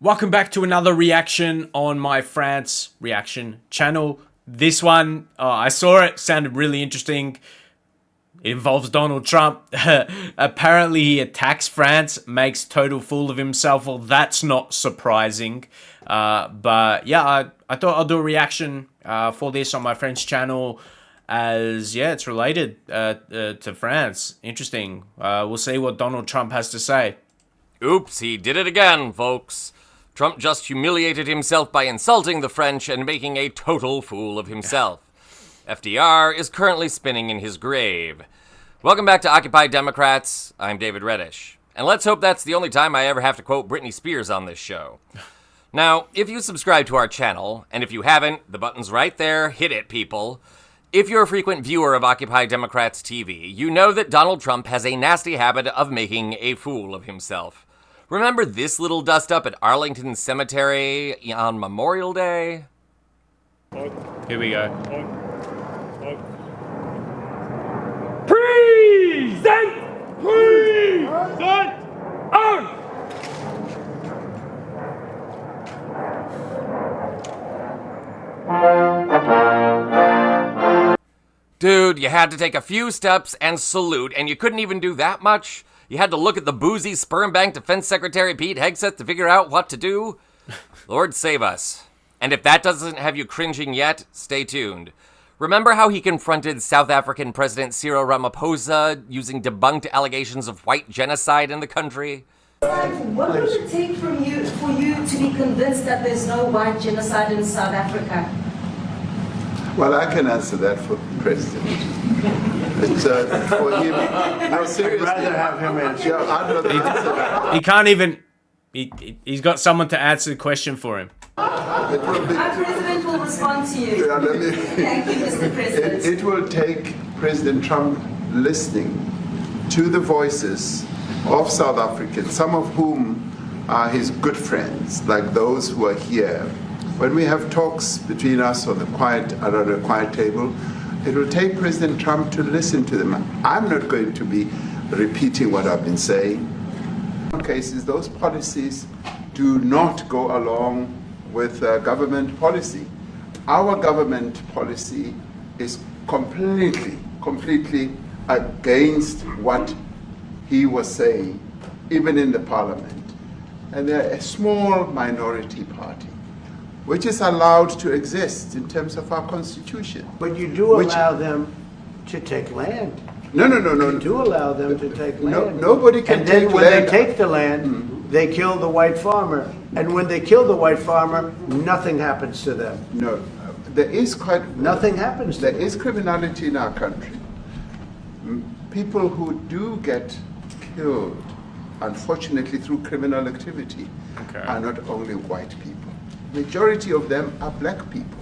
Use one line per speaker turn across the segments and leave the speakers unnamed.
Welcome back to another reaction on my France reaction channel. This one, I saw it, sounded really interesting. It involves Donald Trump. Apparently he attacks France, makes total fool of himself. Well, that's not surprising. But yeah, I thought I'll do a reaction for this on my French channel, as yeah, it's related to France. Interesting. We'll see what Donald Trump has to say.
Oops, he did it again, folks. Trump just humiliated himself by insulting the French and making a total fool of himself. FDR is currently spinning in his grave. Welcome back to Occupy Democrats. I'm David Reddish. And let's hope that's the only time I ever have to quote Britney Spears on this show. Now, if you subscribe to our channel, and if you haven't, the button's right there, hit it, people. If you're a frequent viewer of Occupy Democrats TV, you know that Donald Trump has a nasty habit of making a fool of himself. Remember this little dust-up at Arlington Cemetery on Memorial Day?
Here we go.
Present! On!
Dude, you had to take a few steps and salute, and you couldn't even do that much? You had to look at the boozy sperm bank Defense Secretary Pete Hegseth to figure out what to do? Lord save us. And if that doesn't have you cringing yet, stay tuned. Remember how he confronted South African President Cyril Ramaphosa using debunked allegations of white genocide in the country?
What would it take for you to be convinced that there's no white genocide in South Africa?
Well, I can answer that for the president. It's, for him, no, seriously.
I'd rather have him answer.
Yeah, I'd rather answer that.
He can't even... He's got someone to answer the question for him.
It will be,
Our president will respond to you. Thank you, Mr. President.
it will take President Trump listening to the voices of South Africans, some of whom are his good friends, like those who are here. When we have talks between us on the quiet, around a quiet table, it will take President Trump to listen to them. I'm not going to be repeating what I've been saying. In some cases, those policies do not go along with government policy. Our government policy is completely against what he was saying, even in the parliament. And they're a small minority party, which is allowed to exist in terms of our constitution.
But you do allow them to take land.
No.
You do allow them to take land.
Nobody can
take land. And then when
land.
they take the land, they kill the white farmer. And when they kill the white farmer, nothing happens to them.
No, there is
Nothing happens to them.
There is criminality in our country. People who do get killed, unfortunately through criminal activity, are not only white people. Majority of them are black people.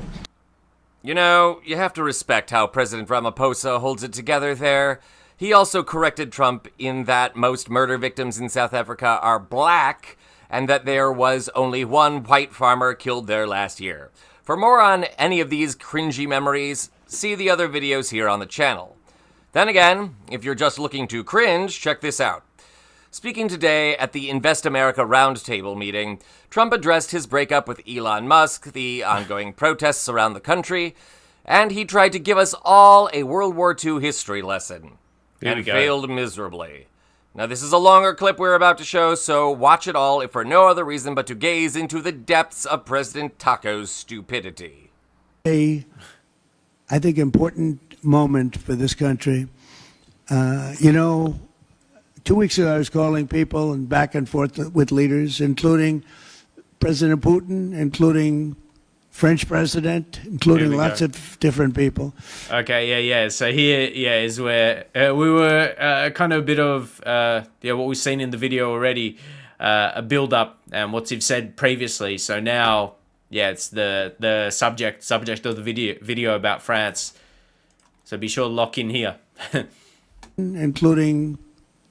You know, you have to respect how President Ramaphosa holds it together there. He also corrected Trump in that most murder victims in South Africa are black, and that there was only one white farmer killed there last year. For more on any of these cringy memories, see the other videos here on the channel. Then again, if you're just looking to cringe, check this out. Speaking today at the Invest America Roundtable meeting, Trump addressed his breakup with Elon Musk, the ongoing protests around the country, and he tried to give us all a World War II history lesson. And failed miserably. Now, this is a longer clip we're about to show, so watch it all if for no other reason but to gaze into the depths of President Taco's stupidity.
I think, important moment for this country. 2 weeks ago, I was calling people and back and forth with leaders, including President Putin, including French president, including lots of different people.
Okay, yeah. So here, is where we were kind of a bit of, what we've seen in the video already, a build-up and what you've said previously. So now, it's the subject of the video about France. So be sure to lock in here.
Including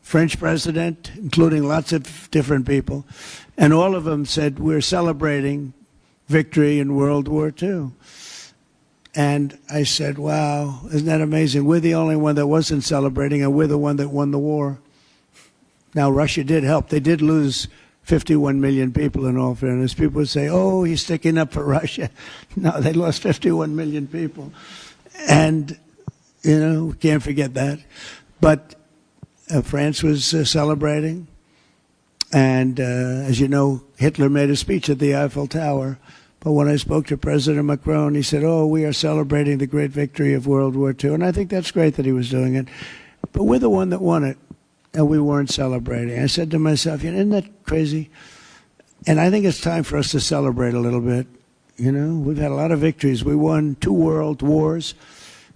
French president, including lots of different people. And all of them said, we're celebrating victory in World War II. And I said, wow, isn't that amazing? We're the only one that wasn't celebrating, and we're the one that won the war. Now, Russia did help. They did lose 51 million people, in all fairness. People would say, oh, he's sticking up for Russia. No, they lost 51 million people. And, we can't forget that. But France was celebrating. And as you know, Hitler made a speech at the Eiffel Tower. But when I spoke to President Macron, he said, oh, we are celebrating the great victory of World War II. And I think that's great that he was doing it. But we're the one that won it, and we weren't celebrating. I said to myself, isn't that crazy? And I think it's time for us to celebrate a little bit. We've had a lot of victories. We won 2 world wars,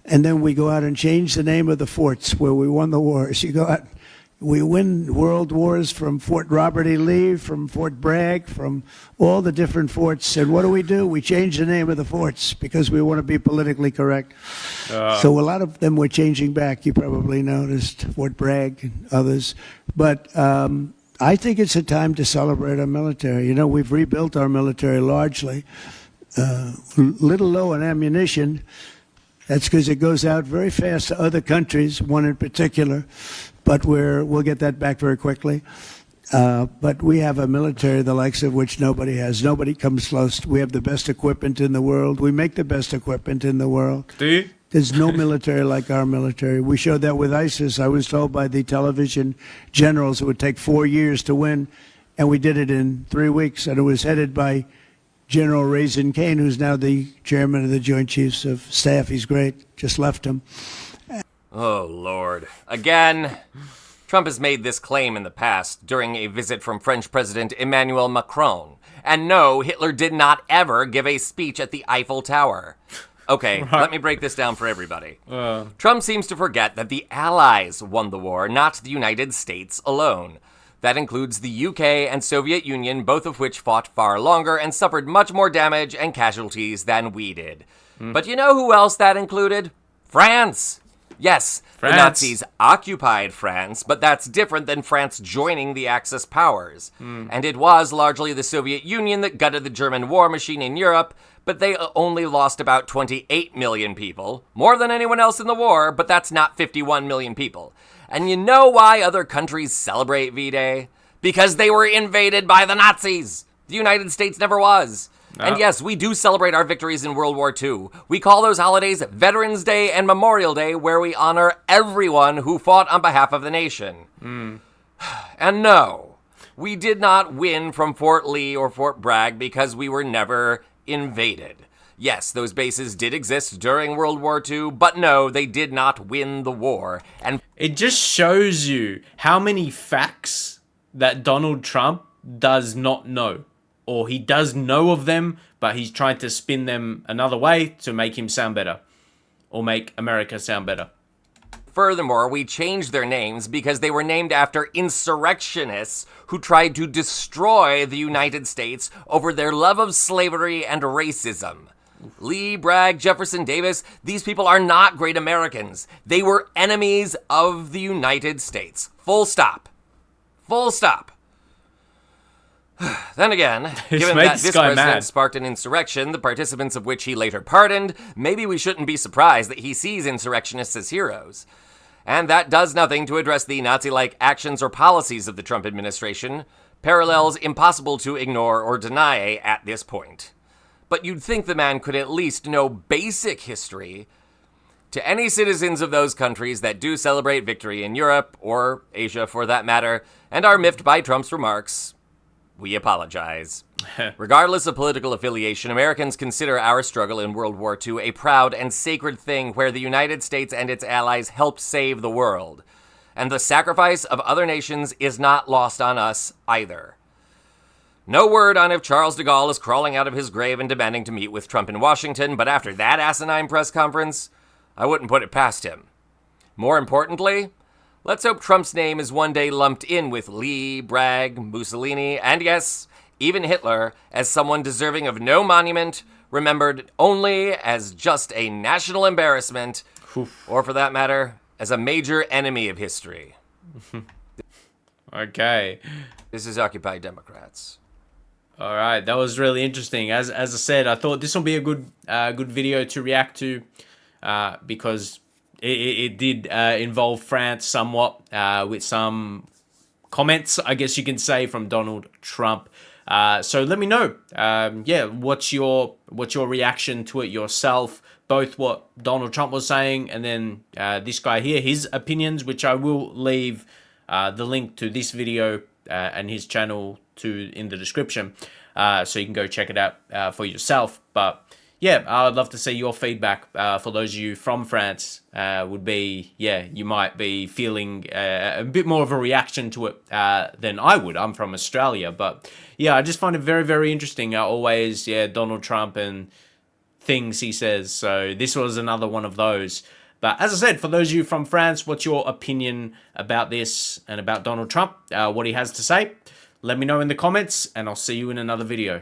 and then we go out and change the name of the forts where we won the wars. You go out. We win world wars from Fort Robert E. Lee, from Fort Bragg, from all the different forts. And what do? We change the name of the forts because we want to be politically correct. So a lot of them were changing back. You probably noticed Fort Bragg and others. But I think it's a time to celebrate our military. We've rebuilt our military largely. Little low on ammunition. That's because it goes out very fast to other countries, one in particular. But we'll get that back very quickly. But we have a military the likes of which nobody has. Nobody comes close. We have the best equipment in the world. We make the best equipment in the world.
Do you?
There's no military like our military. We showed that with ISIS. I was told by the television generals it would take 4 years to win, and we did it in 3 weeks. And it was headed by General Raisin Kane, who's now the chairman of the Joint Chiefs of Staff. He's great. Just left him.
Oh, Lord. Again, Trump has made this claim in the past during a visit from French President Emmanuel Macron. And no, Hitler did not ever give a speech at the Eiffel Tower. Okay, let me break this down for everybody. Trump seems to forget that the Allies won the war, not the United States alone. That includes the UK and Soviet Union, both of which fought far longer and suffered much more damage and casualties than we did. But you know who else that included? France! Yes,
France.
The Nazis occupied France, but that's different than France joining the Axis powers. And it was largely the Soviet Union that gutted the German war machine in Europe, but they only lost about 28 million people, more than anyone else in the war, but that's not 51 million people. And you know why other countries celebrate V-Day? Because they were invaded by the Nazis. The United States never was. And yes, we do celebrate our victories in World War II. We call those holidays Veterans Day and Memorial Day, where we honor everyone who fought on behalf of the nation. And no, we did not win from Fort Lee or Fort Bragg because we were never invaded. Yes, those bases did exist during World War II, but no, they did not win the war. And
It just shows you how many facts that Donald Trump does not know. Or he does know of them, but he's trying to spin them another way to make him sound better. Or make America sound better.
furthermore, we changed their names because they were named after insurrectionists who tried to destroy the United States over their love of slavery and racism. Lee, Bragg, Jefferson Davis, these people are not great Americans. They were enemies of the United States. Full stop. Full stop. Then again, given that this president sparked an insurrection, the participants of which he later pardoned, maybe we shouldn't be surprised that he sees insurrectionists as heroes. And that does nothing to address the Nazi-like actions or policies of the Trump administration, parallels impossible to ignore or deny at this point. But you'd think the man could at least know basic history. To any citizens of those countries that do celebrate victory in Europe, or Asia for that matter, and are miffed by Trump's remarks, we apologize. Regardless of political affiliation, Americans consider our struggle in World War II a proud and sacred thing where the United States and its allies helped save the world. And the sacrifice of other nations is not lost on us either. No word on if Charles de Gaulle is crawling out of his grave and demanding to meet with Trump in Washington, but after that asinine press conference, I wouldn't put it past him. More importantly, let's hope Trump's name is one day lumped in with Lee, Bragg, Mussolini, and yes, even Hitler, as someone deserving of no monument, remembered only as just a national embarrassment, or for that matter, as a major enemy of history.
Okay.
This is Occupy Democrats.
All right, that was really interesting. As I said, I thought this will be a good video to react to because it did involve France somewhat with some comments, I guess you can say, from Donald Trump. So let me know, what's your reaction to it yourself? Both what Donald Trump was saying and then this guy here, his opinions, which I will leave the link to this video and his channel in the description, so you can go check it out for yourself. But yeah, I would love to see your feedback. For those of you from France, would be, you might be feeling a bit more of a reaction to it than I would. I'm from Australia, but yeah, I just find it very, very interesting. Always, Donald Trump and things he says. So this was another one of those. But as I said, for those of you from France, what's your opinion about this and about Donald Trump? What he has to say? Let me know in the comments, and I'll see you in another video.